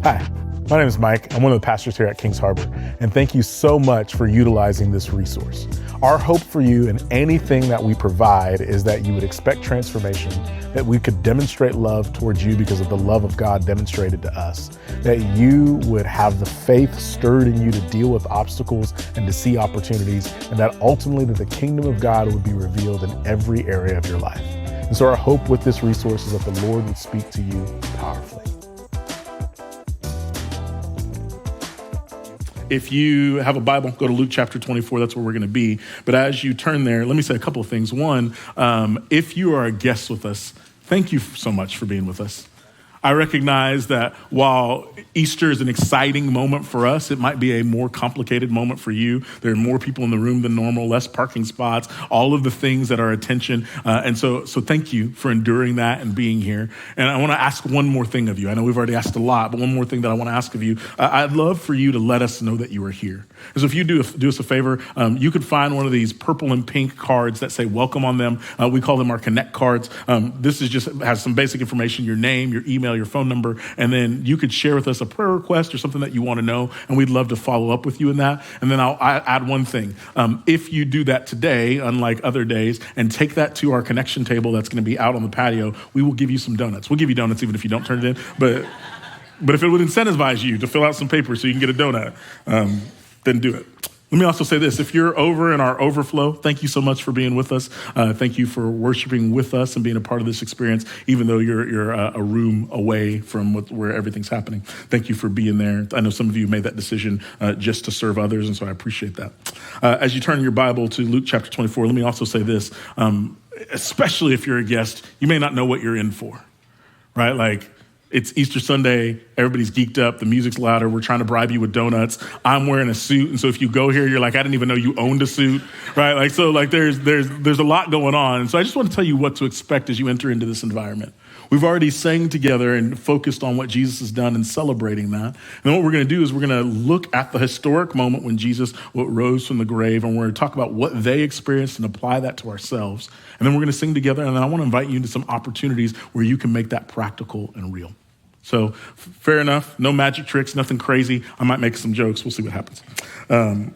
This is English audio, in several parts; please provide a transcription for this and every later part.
Hi, my name is Mike. I'm one of the pastors here at Kings Harbor, and thank you so much for utilizing this resource. Our hope for you and anything that we provide is that you would expect transformation, that we could demonstrate love towards you because of the love of God demonstrated to us, that you would have the faith stirred in you to deal with obstacles and to see opportunities, and that ultimately that the kingdom of God would be revealed in every area of your life. And so our hope with this resource is that the Lord would speak to you powerfully. If you have a Bible, go to Luke chapter 24. That's where we're going to be. But as you turn there, let me say a couple of things. One, if you are a guest with us, thank you so much for being with us. I recognize that while Easter is an exciting moment for us, it might be a more complicated moment for you. There are more people in the room than normal, less parking spots, all of the things that are attention. And so thank you for enduring that and being here. And I want to ask one more thing of you. I know we've already asked a lot, but one more thing that I want to ask of you. I'd love for you to let us know that you are here. And so if you do us a favor, you could find one of these purple and pink cards that say welcome on them. We call them our Connect cards. This is just has some basic information, your name, your email, your phone number, and then you could share with us a prayer request or something that you want to know, and we'd love to follow up with you in that. And then I'll add one thing. If you do that today, unlike other days, and take that to our connection table that's going to be out on the patio, we will give you some donuts. We'll give you donuts even if you don't turn it in, but if it would incentivize you to fill out some paper so you can get a donut, then do it. Let me also say this. If you're over in our overflow, thank you so much for being with us. Thank you for worshiping with us and being a part of this experience, even though you're a room away from where everything's happening. Thank you for being there. I know some of you made that decision just to serve others, and so I appreciate that. As you turn your Bible to Luke chapter 24, let me also say this. Especially if you're a guest, you may not know what you're in for, right? Like, it's Easter Sunday, everybody's geeked up, the music's louder, we're trying to bribe you with donuts. I'm wearing a suit, and so if you go here, you're like, I didn't even know you owned a suit, right? Like, so like there's a lot going on. And so I just want to tell you what to expect as you enter into this environment. We've already sang together and focused on what Jesus has done and celebrating that. And what we're going to do is we're going to look at the historic moment when Jesus rose from the grave, and we're going to talk about what they experienced and apply that to ourselves. And then we're going to sing together, and then I want to invite you into some opportunities where you can make that practical and real. So fair enough, no magic tricks, nothing crazy. I might make some jokes. We'll see what happens. And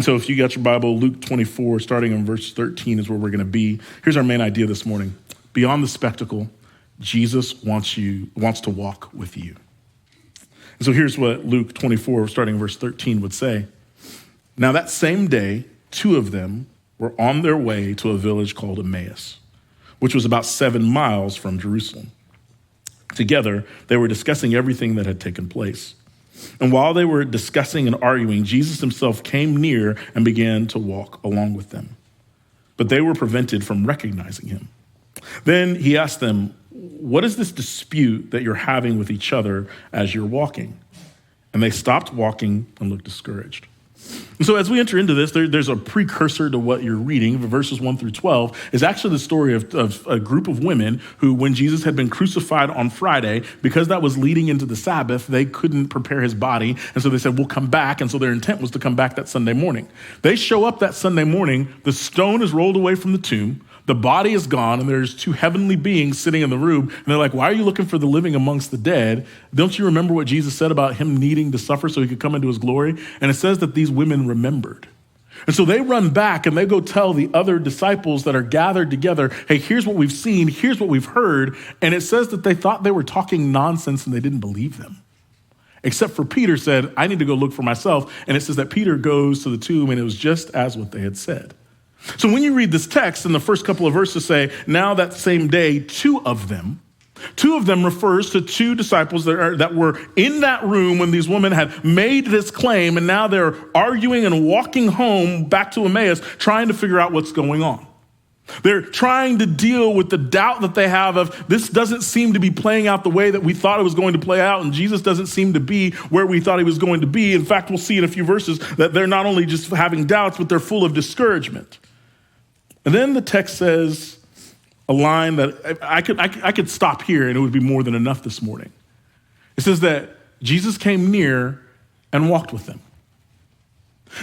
so if you got your Bible, Luke 24, starting in verse 13 is where we're going to be. Here's our main idea this morning. Beyond the spectacle, Jesus wants to walk with you. And so here's what Luke 24, starting in verse 13 would say. Now that same day, two of them were on their way to a village called Emmaus, which was about 7 miles from Jerusalem. Together, they were discussing everything that had taken place. And while they were discussing and arguing, Jesus himself came near and began to walk along with them. But they were prevented from recognizing him. Then he asked them, what is this dispute that you're having with each other as you're walking? And they stopped walking and looked discouraged. And so as we enter into this, there's a precursor to what you're reading. Verses 1 through 12 is actually the story of a group of women who, when Jesus had been crucified on Friday, because that was leading into the Sabbath, they couldn't prepare his body. And so they said, we'll come back. And so their intent was to come back that Sunday morning. They show up that Sunday morning. The stone is rolled away from the tomb. The body is gone, and there's two heavenly beings sitting in the room. And they're like, why are you looking for the living amongst the dead? Don't you remember what Jesus said about him needing to suffer so he could come into his glory? And it says that these women remembered. And so they run back and they go tell the other disciples that are gathered together, hey, here's what we've seen, here's what we've heard. And it says that they thought they were talking nonsense and they didn't believe them. Except for Peter said, I need to go look for myself. And it says that Peter goes to the tomb, and it was just as what they had said. So when you read this text, and the first couple of verses say, now that same day, two of them refers to two disciples that were in that room when these women had made this claim, and now they're arguing and walking home back to Emmaus, trying to figure out what's going on. They're trying to deal with the doubt that they have of this doesn't seem to be playing out the way that we thought it was going to play out, and Jesus doesn't seem to be where we thought he was going to be. In fact, we'll see in a few verses that they're not only just having doubts, but they're full of discouragement. And then the text says a line that I could stop here and it would be more than enough this morning. It says that Jesus came near and walked with them.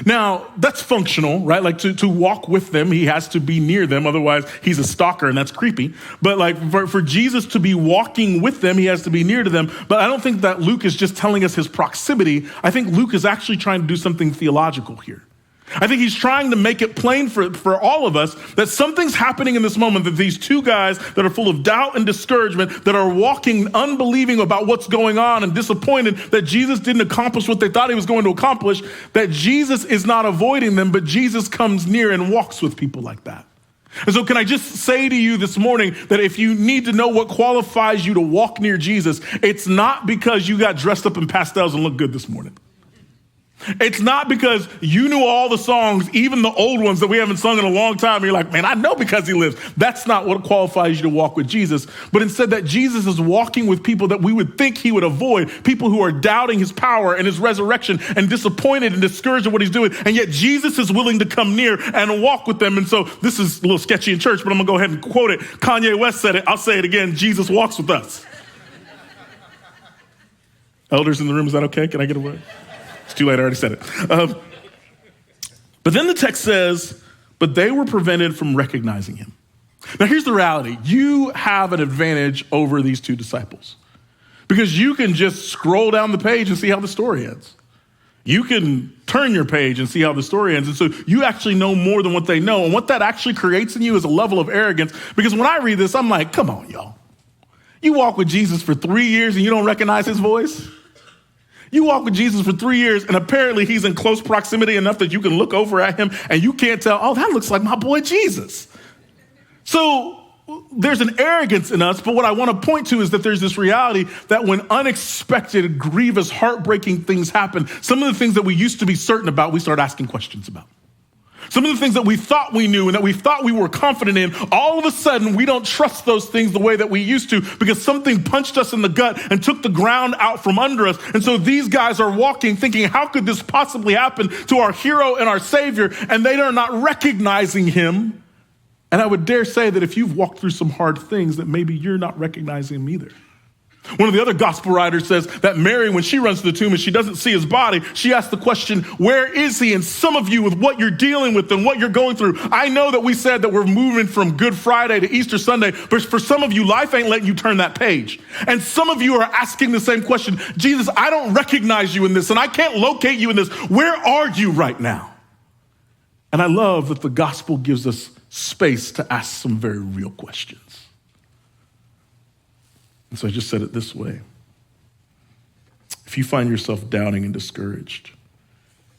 Now, that's functional, right? Like to walk with them, he has to be near them. Otherwise, he's a stalker and that's creepy. But like for Jesus to be walking with them, he has to be near to them. But I don't think that Luke is just telling us his proximity. I think Luke is actually trying to do something theological here. I think he's trying to make it plain for all of us that something's happening in this moment, that these two guys that are full of doubt and discouragement, that are walking unbelieving about what's going on and disappointed that Jesus didn't accomplish what they thought he was going to accomplish, that Jesus is not avoiding them, but Jesus comes near and walks with people like that. And so can I just say to you this morning that if you need to know what qualifies you to walk near Jesus, it's not because you got dressed up in pastels and look good this morning. It's not because you knew all the songs, even the old ones that we haven't sung in a long time. And you're like, man, I know because he lives. That's not what qualifies you to walk with Jesus. But instead that Jesus is walking with people that we would think he would avoid, people who are doubting his power and his resurrection and disappointed and discouraged at what he's doing. And yet Jesus is willing to come near and walk with them. And so this is a little sketchy in church, but I'm going to go ahead and quote it. Kanye West said it. I'll say it again. Jesus walks with us. Elders in the room, is that okay? Can I get a word? It's too late, I already said it. But then the text says, but they were prevented from recognizing him. Now here's the reality. You have an advantage over these two disciples because you can just scroll down the page and see how the story ends. You can turn your page and see how the story ends. And so you actually know more than what they know. And what that actually creates in you is a level of arrogance, because when I read this, I'm like, come on, y'all. You walk with Jesus for 3 years and you don't recognize his voice? You walk with Jesus for 3 years, and apparently he's in close proximity enough that you can look over at him and you can't tell, oh, that looks like my boy Jesus. So there's an arrogance in us, but what I want to point to is that there's this reality that when unexpected, grievous, heartbreaking things happen, some of the things that we used to be certain about, we start asking questions about. Some of the things that we thought we knew and that we thought we were confident in, all of a sudden we don't trust those things the way that we used to because something punched us in the gut and took the ground out from under us. And so these guys are walking thinking, how could this possibly happen to our hero and our savior? And they are not recognizing him. And I would dare say that if you've walked through some hard things, that maybe you're not recognizing him either. One of the other gospel writers says that Mary, when she runs to the tomb and she doesn't see his body, she asks the question, where is he? And some of you, with what you're dealing with and what you're going through, I know that we said that we're moving from Good Friday to Easter Sunday, but for some of you, life ain't letting you turn that page. And some of you are asking the same question, Jesus, I don't recognize you in this and I can't locate you in this. Where are you right now? And I love that the gospel gives us space to ask some very real questions. And so I just said it this way. If you find yourself doubting and discouraged,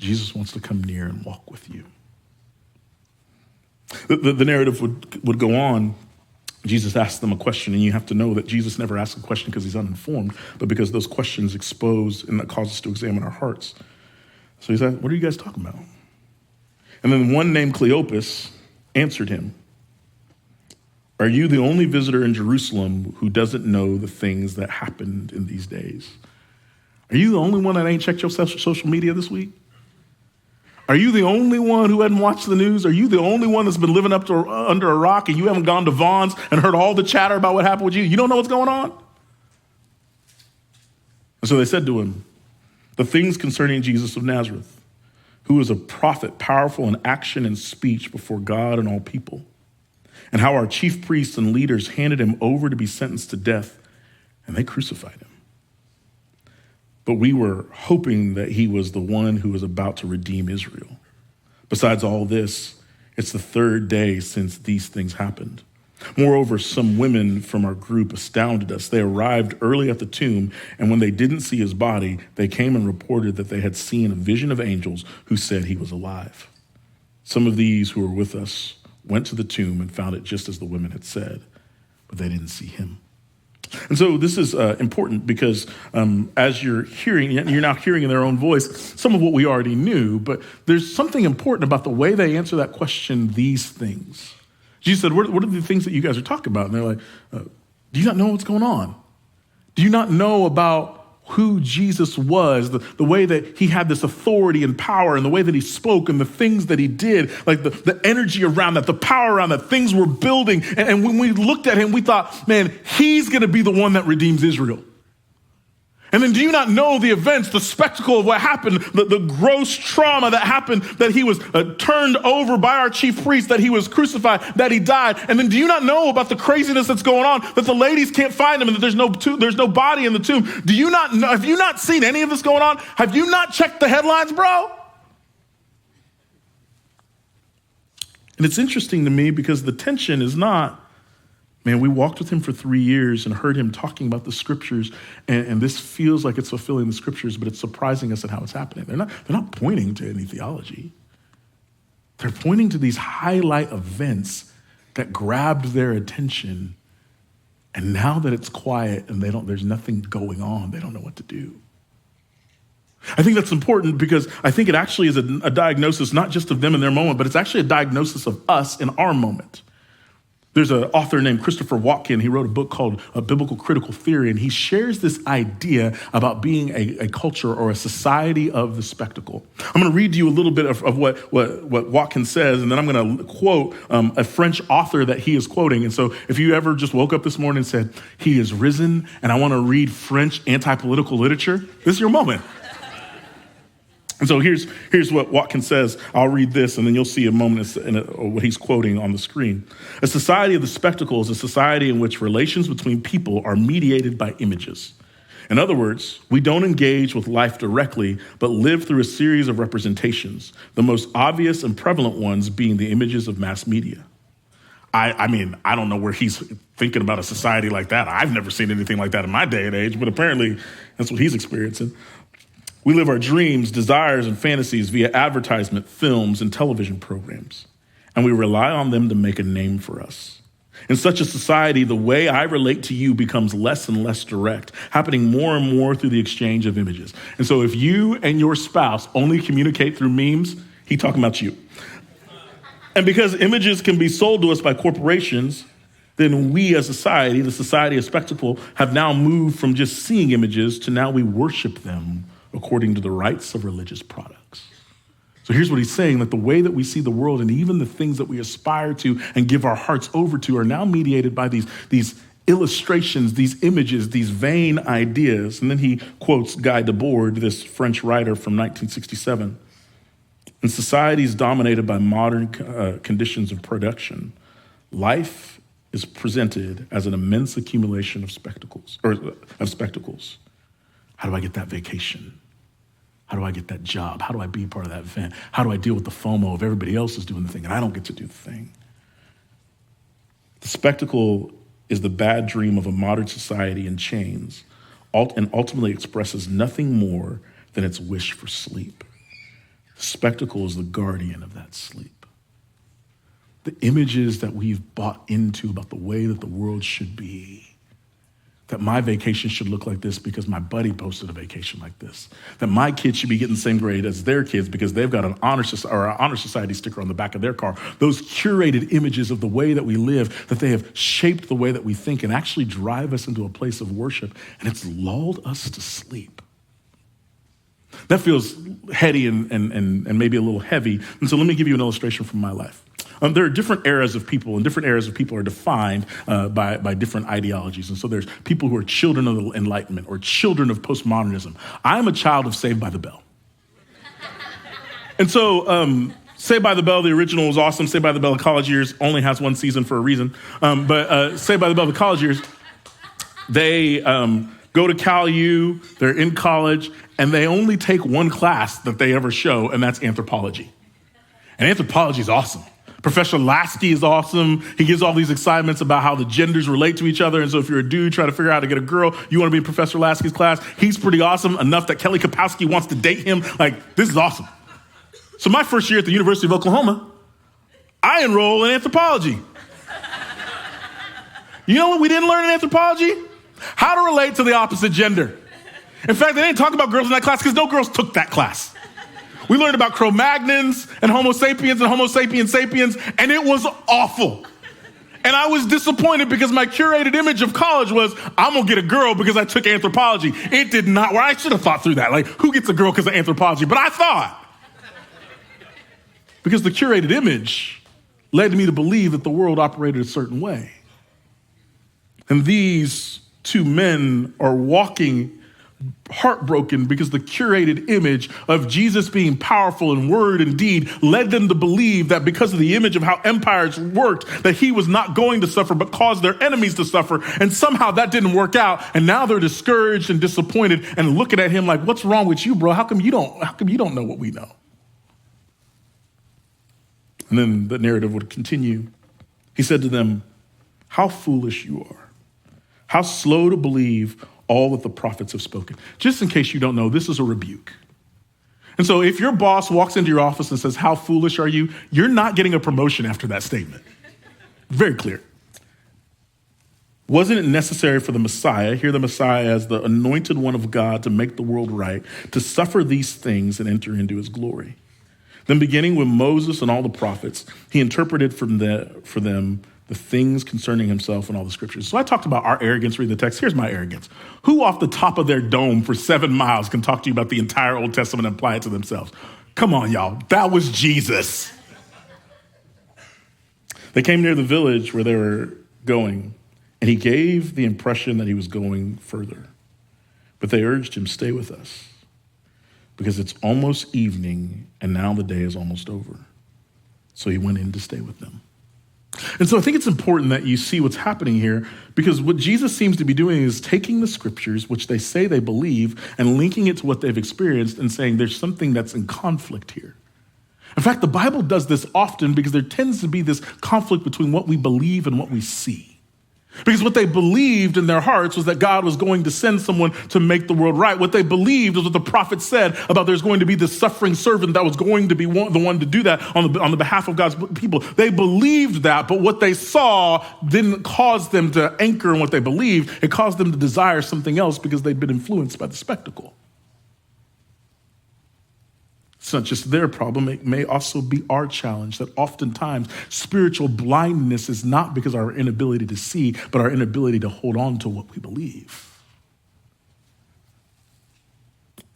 Jesus wants to come near and walk with you. The narrative would go on. Jesus asked them a question, and you have to know that Jesus never asks a question because he's uninformed, but because those questions expose and that cause us to examine our hearts. So he said, what are you guys talking about? And then one named Cleopas answered him, are you the only visitor in Jerusalem who doesn't know the things that happened in these days? Are you the only one that ain't checked your social media this week? Are you the only one who hadn't watched the news? Are you the only one that's been living under a rock and you haven't gone to Vaughn's and heard all the chatter about what happened with you? You don't know what's going on? And so they said to him, the things concerning Jesus of Nazareth, who is a prophet, powerful in action and speech before God and all people, and how our chief priests and leaders handed him over to be sentenced to death, and they crucified him. But we were hoping that he was the one who was about to redeem Israel. Besides all this, it's the third day since these things happened. Moreover, some women from our group astounded us. They arrived early at the tomb, and when they didn't see his body, they came and reported that they had seen a vision of angels who said he was alive. Some of these who were with us went to the tomb and found it just as the women had said, but they didn't see him. And so this is important because as you're now hearing in their own voice some of what we already knew, but there's something important about the way they answer that question, these things. Jesus said, what are the things that you guys are talking about? And they're like, do you not know what's going on? Do you not know about who Jesus was, the way that he had this authority and power and the way that he spoke and the things that he did, like the energy around that, the power around that, things were building. And when we looked at him, we thought, man, he's going to be the one that redeems Israel. And then do you not know the events, the spectacle of what happened, the gross trauma that happened, that he was turned over by our chief priest, that he was crucified, that he died? And then do you not know about the craziness that's going on, that the ladies can't find him and that there's no body in the tomb? Do you not know? Have you not seen any of this going on? Have you not checked the headlines, bro? And it's interesting to me because the tension is not, man, we walked with him for 3 years and heard him talking about the scriptures, and this feels like it's fulfilling the scriptures, but it's surprising us at how it's happening. They're not pointing to any theology. They're pointing to these highlight events that grabbed their attention, and now that it's quiet and there's nothing going on, they don't know what to do. I think that's important because I think it actually is a diagnosis not just of them in their moment, but it's actually a diagnosis of us in our moment. There's an author named Christopher Watkin. He wrote a book called A Biblical Critical Theory, and he shares this idea about being a culture or a society of the spectacle. I'm going to read to you a little bit of what Watkin says, and then I'm going to quote a French author that he is quoting. And so if you ever just woke up this morning and said, he is risen, and I want to read French anti-political literature, this is your moment. And so here's what Watkins says. I'll read this, and then you'll see a moment what he's quoting on the screen. A society of the spectacle is a society in which relations between people are mediated by images. In other words, we don't engage with life directly, but live through a series of representations, the most obvious and prevalent ones being the images of mass media. I mean, I don't know where he's thinking about a society like that. I've never seen anything like that in my day and age, but apparently that's what he's experiencing. We live our dreams, desires, and fantasies via advertisement, films, and television programs, and we rely on them to make a name for us. In such a society, the way I relate to you becomes less and less direct, happening more and more through the exchange of images. And so if you and your spouse only communicate through memes, he's talking about you. And because images can be sold to us by corporations, then we as society, the society of spectacle, have now moved from just seeing images to now we worship them according to the rights of religious products. So here's what he's saying, that the way that we see the world and even the things that we aspire to and give our hearts over to are now mediated by these illustrations, these images, these vain ideas. And then he quotes Guy Debord, this French writer from 1967. In societies dominated by modern conditions of production, life is presented as an immense accumulation of spectacles. How do I get that vacation? How do I get that job? How do I be part of that event? How do I deal with the FOMO of everybody else is doing the thing and I don't get to do the thing? The spectacle is the bad dream of a modern society in chains and ultimately expresses nothing more than its wish for sleep. The spectacle is the guardian of that sleep. The images that we've bought into about the way that the world should be, that my vacation should look like this because my buddy posted a vacation like this, that my kids should be getting the same grade as their kids because they've got an honor society sticker on the back of their car. Those curated images of the way that we live, that they have shaped the way that we think and actually drive us into a place of worship, and it's lulled us to sleep. That feels heady and maybe a little heavy. And so let me give you an illustration from my life. There are different eras of people, and different eras of people are defined by different ideologies. And so there's people who are children of the Enlightenment or children of postmodernism. I'm a child of Saved by the Bell. And so Saved by the Bell, the original was awesome. Saved by the Bell, the college years, only has one season for a reason. But Saved by the Bell, the college years, they go to Cal U, they're in college, and they only take one class that they ever show, and that's anthropology. And anthropology is awesome. Professor Lasky is awesome. He gives all these excitements about how the genders relate to each other. And so if you're a dude trying to figure out how to get a girl, you want to be in Professor Lasky's class. He's pretty awesome, enough that Kelly Kapowski wants to date him. Like, this is awesome. So my first year at the University of Oklahoma, I enroll in anthropology. You know what we didn't learn in anthropology? How to relate to the opposite gender. In fact, they didn't talk about girls in that class because no girls took that class. We learned about Cro-Magnons and Homo sapiens and Homo sapiens sapiens, and it was awful. And I was disappointed because my curated image of college was, I'm gonna get a girl because I took anthropology. It did not, well, I should have thought through that. Like, who gets a girl because of anthropology? But I thought. Because the curated image led me to believe that the world operated a certain way. And these two men are walking heartbroken because the curated image of Jesus being powerful in word and deed led them to believe that because of the image of how empires worked, that he was not going to suffer, but caused their enemies to suffer. And somehow that didn't work out. And now they're discouraged and disappointed and looking at him like, what's wrong with you, bro? How come you don't know what we know? And then the narrative would continue. He said to them, how foolish you are. How slow to believe all that the prophets have spoken. Just in case you don't know, this is a rebuke. And so if your boss walks into your office and says, how foolish are you? You're not getting a promotion after that statement. Very clear. Wasn't it necessary for the Messiah, hear the Messiah as the anointed one of God to make the world right, to suffer these things and enter into his glory? Then beginning with Moses and all the prophets, he interpreted for them the things concerning himself and all the scriptures. So I talked about our arrogance reading the text. Here's my arrogance. Who off the top of their dome for 7 miles can talk to you about the entire Old Testament and apply it to themselves? Come on, y'all. That was Jesus. They came near the village where they were going, and he gave the impression that he was going further. But they urged him, stay with us, because it's almost evening, and now the day is almost over. So he went in to stay with them. And so I think it's important that you see what's happening here, because what Jesus seems to be doing is taking the scriptures, which they say they believe, and linking it to what they've experienced and saying there's something that's in conflict here. In fact, the Bible does this often because there tends to be this conflict between what we believe and what we see. Because what they believed in their hearts was that God was going to send someone to make the world right. What they believed was what the prophet said about there's going to be this suffering servant that was going to be the one to do that on the behalf of God's people. They believed that, but what they saw didn't cause them to anchor in what they believed. It caused them to desire something else because they'd been influenced by the spectacle. It's not just their problem, it may also be our challenge that oftentimes spiritual blindness is not because of our inability to see, but our inability to hold on to what we believe.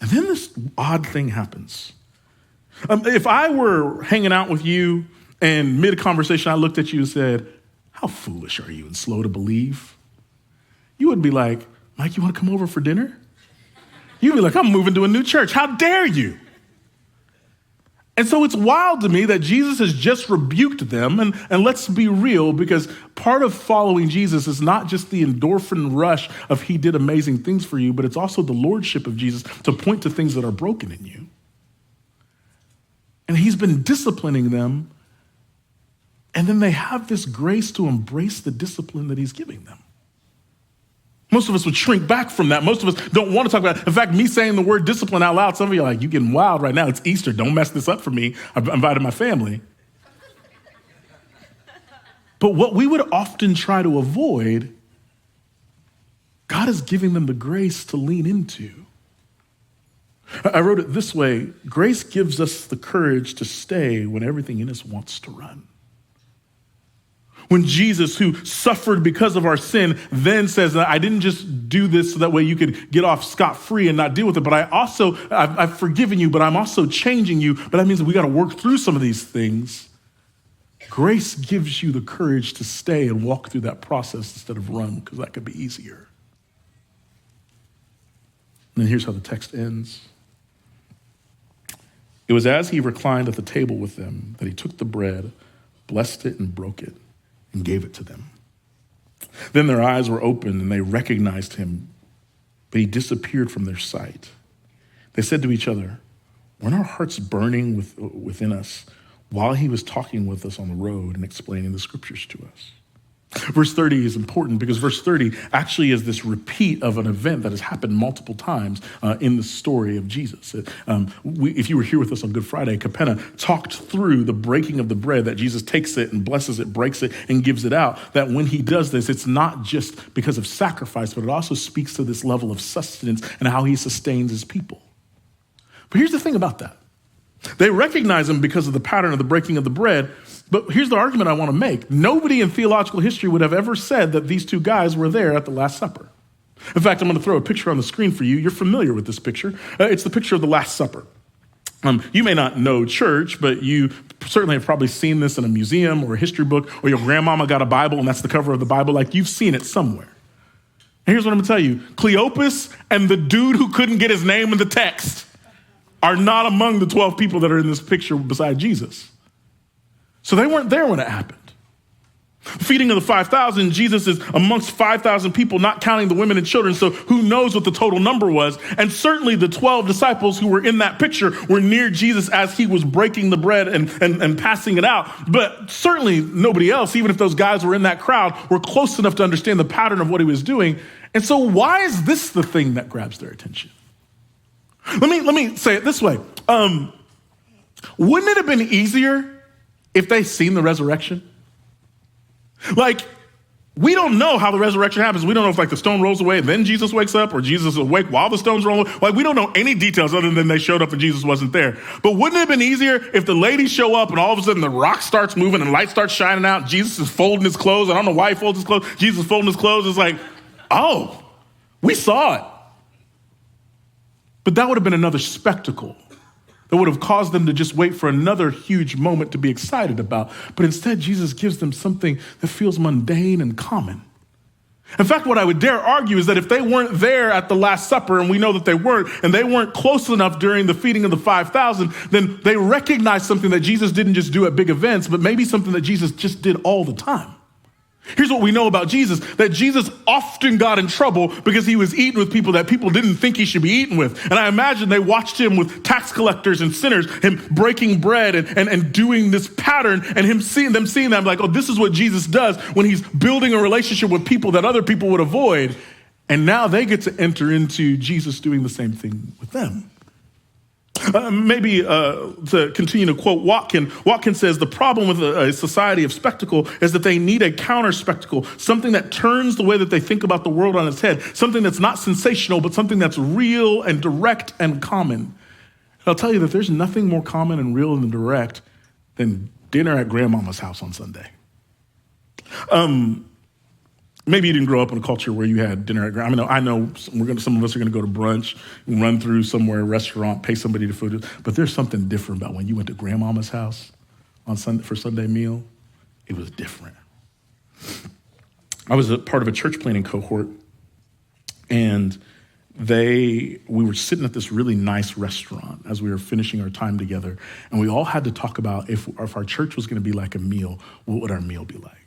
And then this odd thing happens. If I were hanging out with you and mid-conversation I looked at you and said, how foolish are you and slow to believe? You would be like, Mike, you want to come over for dinner? You'd be like, I'm moving to a new church. How dare you? And so it's wild to me that Jesus has just rebuked them. And let's be real, because part of following Jesus is not just the endorphin rush of he did amazing things for you, but it's also the lordship of Jesus to point to things that are broken in you. And he's been disciplining them. And then they have this grace to embrace the discipline that he's giving them. Most of us would shrink back from that. Most of us don't want to talk about it. In fact, me saying the word discipline out loud, some of you are like, you getting wild right now. It's Easter. Don't mess this up for me. I've invited my family. But what we would often try to avoid, God is giving them the grace to lean into. I wrote it this way: grace gives us the courage to stay when everything in us wants to run. When Jesus, who suffered because of our sin, then says, I didn't just do this so that way you could get off scot-free and not deal with it, but I've forgiven you, but I'm also changing you. But that means that we got to work through some of these things. Grace gives you the courage to stay and walk through that process instead of run, because that could be easier. And then here's how the text ends. It was as he reclined at the table with them that he took the bread, blessed it, and broke it, and gave it to them. Then their eyes were opened and they recognized him, but he disappeared from their sight. They said to each other, weren't our hearts burning within us while he was talking with us on the road and explaining the scriptures to us? Verse 30 is important because verse 30 actually is this repeat of an event that has happened multiple times in the story of Jesus. If you were here with us on Good Friday, Capenna talked through the breaking of the bread, that Jesus takes it and blesses it, breaks it, and gives it out. That when he does this, it's not just because of sacrifice, but it also speaks to this level of sustenance and how he sustains his people. But here's the thing about that. They recognize him because of the pattern of the breaking of the bread. But here's the argument I want to make. Nobody in theological history would have ever said that these two guys were there at the Last Supper. In fact, I'm going to throw a picture on the screen for you. You're familiar with this picture. It's the picture of the Last Supper. You may not know church, but you certainly have probably seen this in a museum or a history book, or your grandmama got a Bible and that's the cover of the Bible. Like, you've seen it somewhere. And here's what I'm gonna tell you. Cleopas and the dude who couldn't get his name in the text are not among the 12 people that are in this picture beside Jesus. So they weren't there when it happened. Feeding of the 5,000, Jesus is amongst 5,000 people, not counting the women and children, so who knows what the total number was. And certainly the 12 disciples who were in that picture were near Jesus as he was breaking the bread and passing it out. But certainly nobody else, even if those guys were in that crowd, were close enough to understand the pattern of what he was doing. And so why is this the thing that grabs their attention? Let me say it this way. Wouldn't it have been easier if they seen the resurrection? Like, we don't know how the resurrection happens. We don't know if the stone rolls away and then Jesus wakes up, or Jesus is awake while the stone's rolling away. We don't know any details other than they showed up and Jesus wasn't there. But wouldn't it have been easier if the ladies show up and all of a sudden the rock starts moving and light starts shining out? Jesus is folding his clothes. I don't know why he folds his clothes. Jesus is folding his clothes. It's like, oh, we saw it. But that would have been another spectacle that would have caused them to just wait for another huge moment to be excited about. But instead, Jesus gives them something that feels mundane and common. In fact, what I would dare argue is that if they weren't there at the Last Supper, and we know that they weren't, and they weren't close enough during the feeding of the 5,000, then they recognized something that Jesus didn't just do at big events, but maybe something that Jesus just did all the time. Here's what we know about Jesus, that Jesus often got in trouble because he was eating with people that people didn't think he should be eating with. And I imagine they watched him with tax collectors and sinners, him breaking bread and doing this pattern, and him seeing them like, oh, this is what Jesus does when he's building a relationship with people that other people would avoid. And now they get to enter into Jesus doing the same thing with them. Maybe to continue to quote Watkin says, the problem with a society of spectacle is that they need a counter spectacle, something that turns the way that they think about the world on its head, something that's not sensational, but something that's real and direct and common. And I'll tell you that there's nothing more common and real and direct than dinner at grandmama's house on Sunday. Maybe you didn't grow up in a culture where you had dinner at I know some of us are going to go to brunch and run through somewhere, a restaurant, pay somebody to food. But there's something different about when you went to grandmama's house on Sunday for Sunday meal. It was different. I was a part of a church planting cohort, and we were sitting at this really nice restaurant as we were finishing our time together, and we all had to talk about if our church was going to be like a meal, what would our meal be like?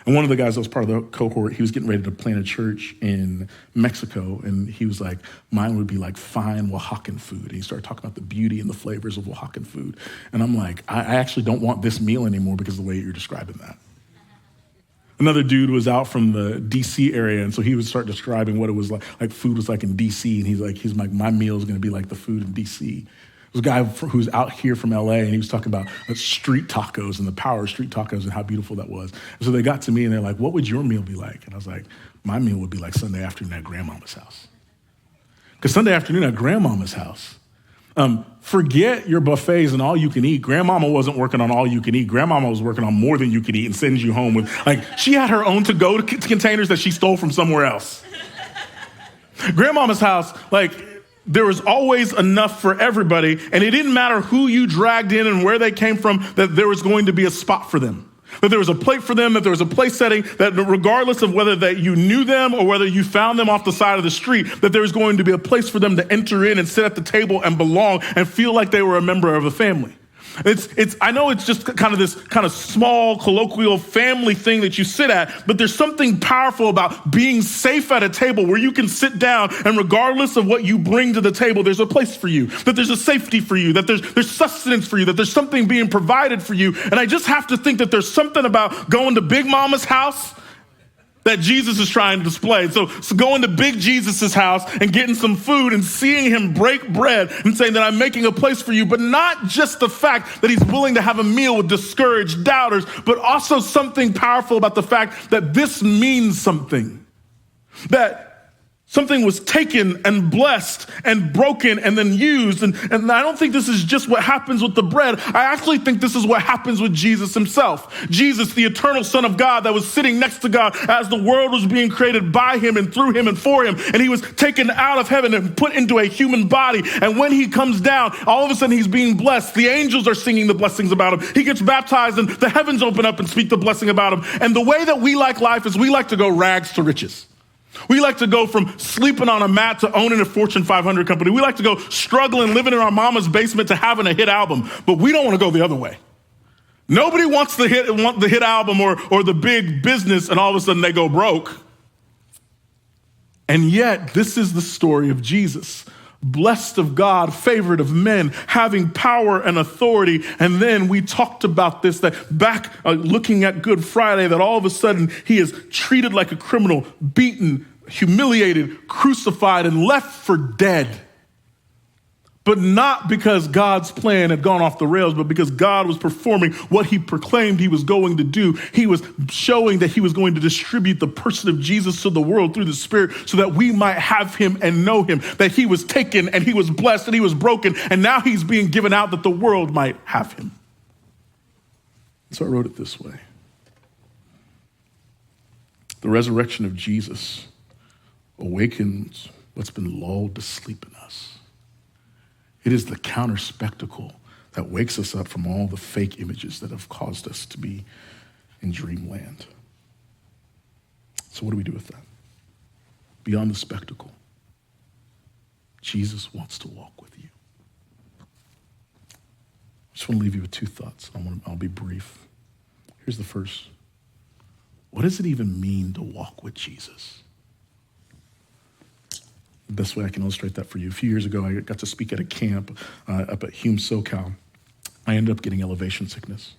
And one of the guys that was part of the cohort, he was getting ready to plant a church in Mexico. And he was like, mine would be like fine Oaxacan food. And he started talking about the beauty and the flavors of Oaxacan food. And I'm like, I actually don't want this meal anymore because of the way you're describing that. Another dude was out from the DC area. And so he would start describing what it was like food was like in DC. And he's like, my meal is going to be like the food in DC. There's a guy who's out here from LA, and he was talking about street tacos and the power of street tacos and how beautiful that was. And so they got to me and they're like, what would your meal be like? And I was like, my meal would be like Sunday afternoon at grandmama's house. Because Sunday afternoon at grandmama's house, forget your buffets and all you can eat. Grandmama wasn't working on all you can eat. Grandmama was working on more than you could eat and sends you home with, she had her own to-go containers that she stole from somewhere else. Grandmama's house, there was always enough for everybody, and it didn't matter who you dragged in and where they came from, that there was going to be a spot for them, that there was a plate for them, that there was a place setting, that regardless of whether that you knew them or whether you found them off the side of the street, that there was going to be a place for them to enter in and sit at the table and belong and feel like they were a member of the family. I know it's just kind of this kind of small colloquial family thing that you sit at, but there's something powerful about being safe at a table where you can sit down and regardless of what you bring to the table, there's a place for you, that there's a safety for you, that there's sustenance for you, that there's something being provided for you. And I just have to think that there's something about going to Big Mama's house that Jesus is trying to display. So going to Big Jesus's house and getting some food and seeing him break bread and saying that I'm making a place for you, but not just the fact that he's willing to have a meal with discouraged doubters, but also something powerful about the fact that this means something, that something was taken and blessed and broken and then used. And I don't think this is just what happens with the bread. I actually think this is what happens with Jesus himself. Jesus, the eternal Son of God that was sitting next to God as the world was being created by him and through him and for him. And he was taken out of heaven and put into a human body. And when he comes down, all of a sudden he's being blessed. The angels are singing the blessings about him. He gets baptized and the heavens open up and speak the blessing about him. And the way that we like life is we like to go rags to riches. We like to go from sleeping on a mat to owning a Fortune 500 company. We like to go struggling, living in our mama's basement to having a hit album, but we don't want to go the other way. Nobody wants the hit album or the big business, and all of a sudden they go broke. And yet, this is the story of Jesus. Blessed of God, favored of men, having power and authority. And then we talked about this, that back looking at Good Friday, that all of a sudden he is treated like a criminal, beaten, humiliated, crucified, and left for dead. But not because God's plan had gone off the rails, but because God was performing what he proclaimed he was going to do. He was showing that he was going to distribute the person of Jesus to the world through the Spirit so that we might have him and know him, that he was taken and he was blessed and he was broken, and now he's being given out that the world might have him. So I wrote it this way. The resurrection of Jesus awakens what's been lulled to sleep in us. It is the counter spectacle that wakes us up from all the fake images that have caused us to be in dreamland. So what do we do with that? Beyond the spectacle, Jesus wants to walk with you. I just want to leave you with two thoughts. I'll be brief. Here's the first. What does it even mean to walk with Jesus? The best way I can illustrate that for you. A few years ago, I got to speak at a camp up at Hume, SoCal. I ended up getting elevation sickness.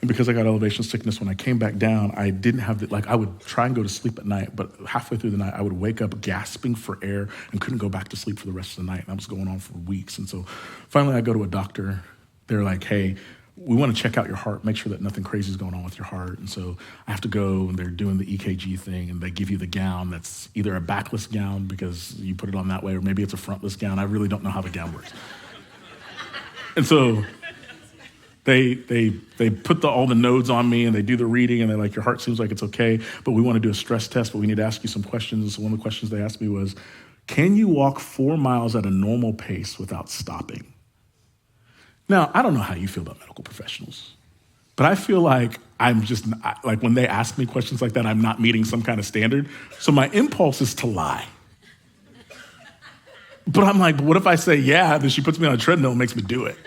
And because I got elevation sickness, when I came back down, I didn't have I would try and go to sleep at night, but halfway through the night, I would wake up gasping for air and couldn't go back to sleep for the rest of the night. And that was going on for weeks. And so finally I go to a doctor. They're like, hey, we want to check out your heart, make sure that nothing crazy is going on with your heart. And so I have to go, and they're doing the EKG thing, and they give you the gown that's either a backless gown because you put it on that way, or maybe it's a frontless gown. I really don't know how the gown works. And so they put all the nodes on me, and they do the reading, and they're like, your heart seems like it's okay, but we want to do a stress test, but we need to ask you some questions. So one of the questions they asked me was, can you walk 4 miles at a normal pace without stopping? Now, I don't know how you feel about medical professionals, but I feel like like when they ask me questions like that, I'm not meeting some kind of standard. So my impulse is to lie. But I'm like, but what if I say, yeah, then she puts me on a treadmill and makes me do it?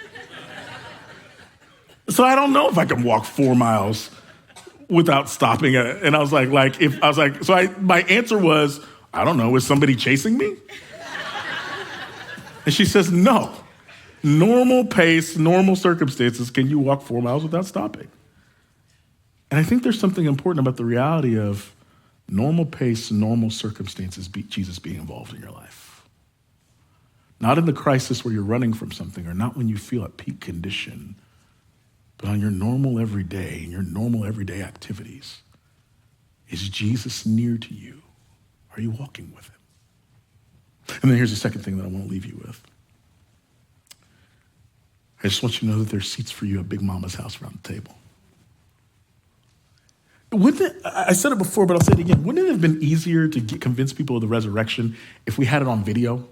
So I don't know if I can walk 4 miles without stopping. And I was like, my answer was, I don't know, is somebody chasing me? And she says, no. Normal pace, normal circumstances, can you walk 4 miles without stopping? And I think there's something important about the reality of normal pace, normal circumstances, Jesus being involved in your life. Not in the crisis where you're running from something, or not when you feel at peak condition, but on your normal everyday and your normal everyday activities. Is Jesus near to you? Are you walking with him? And then here's the second thing that I want to leave you with. I just want you to know that there's seats for you at Big Mama's house around the table. I said it before, but I'll say it again. Wouldn't it have been easier to convince people of the resurrection if we had it on video?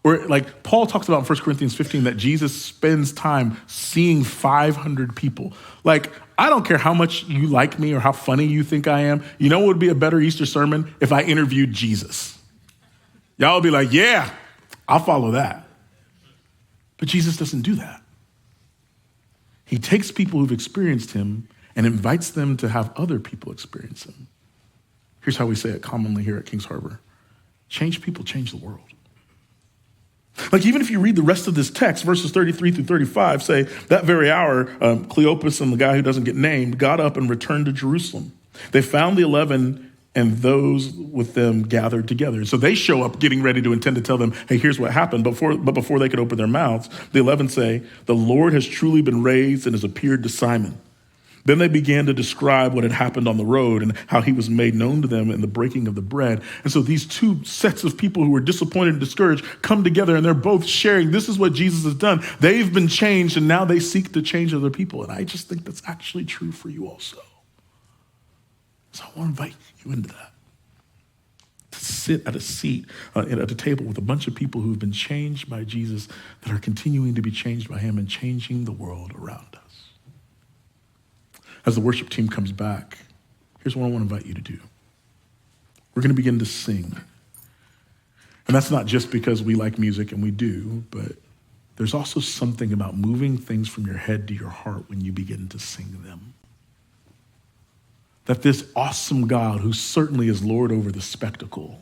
Or like Paul talks about in 1 Corinthians 15 that Jesus spends time seeing 500 people. Like, I don't care how much you like me or how funny you think I am. You know what would be a better Easter sermon? If I interviewed Jesus. Y'all would be like, yeah, I'll follow that. But Jesus doesn't do that. He takes people who've experienced him and invites them to have other people experience him. Here's how we say it commonly here at Kings Harbor. Change people, change the world. Like, even if you read the rest of this text, verses 33 through 35 say, that very hour, Cleopas and the guy who doesn't get named got up and returned to Jerusalem. They found the 11 and those with them gathered together. So they show up getting ready to intend to tell them, hey, here's what happened. But before they could open their mouths, the 11 say, the Lord has truly been raised and has appeared to Simon. Then they began to describe what had happened on the road and how he was made known to them in the breaking of the bread. And so these two sets of people who were disappointed and discouraged come together, and they're both sharing, this is what Jesus has done. They've been changed, and now they seek to change other people. And I just think that's actually true for you also. So I want to invite you into that. To sit at a seat, at a table with a bunch of people who've been changed by Jesus, that are continuing to be changed by him and changing the world around us. As the worship team comes back, here's what I want to invite you to do. We're going to begin to sing. And that's not just because we like music, and we do, but there's also something about moving things from your head to your heart when you begin to sing them. That this awesome God, who certainly is Lord over the spectacle,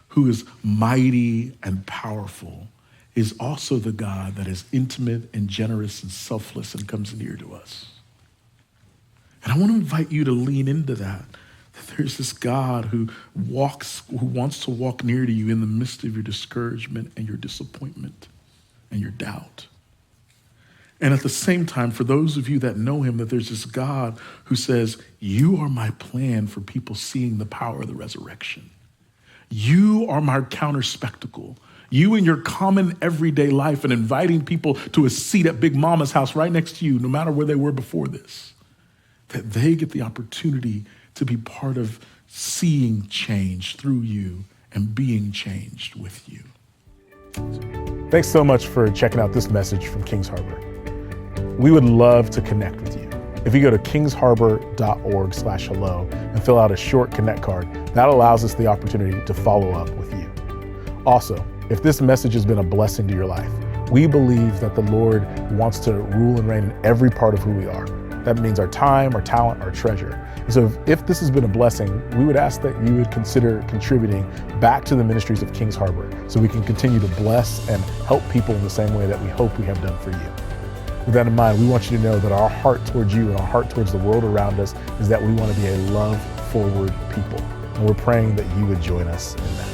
who is mighty and powerful, is also the God that is intimate and generous and selfless and comes near to us. And I want to invite you to lean into that there's this God who wants to walk near to you in the midst of your discouragement and your disappointment and your doubt. And at the same time, for those of you that know him, that there's this God who says, you are my plan for people seeing the power of the resurrection. You are my counter spectacle. You in your common everyday life and inviting people to a seat at Big Mama's house right next to you, no matter where they were before this, that they get the opportunity to be part of seeing change through you and being changed with you. Thanks so much for checking out this message from Kings Harbor. We would love to connect with you. If you go to kingsharbor.org/hello and fill out a short connect card, that allows us the opportunity to follow up with you. Also, if this message has been a blessing to your life, we believe that the Lord wants to rule and reign in every part of who we are. That means our time, our talent, our treasure. And so if this has been a blessing, we would ask that you would consider contributing back to the ministries of Kings Harbor so we can continue to bless and help people in the same way that we hope we have done for you. With that in mind, we want you to know that our heart towards you and our heart towards the world around us is that we want to be a love-forward people. And we're praying that you would join us in that.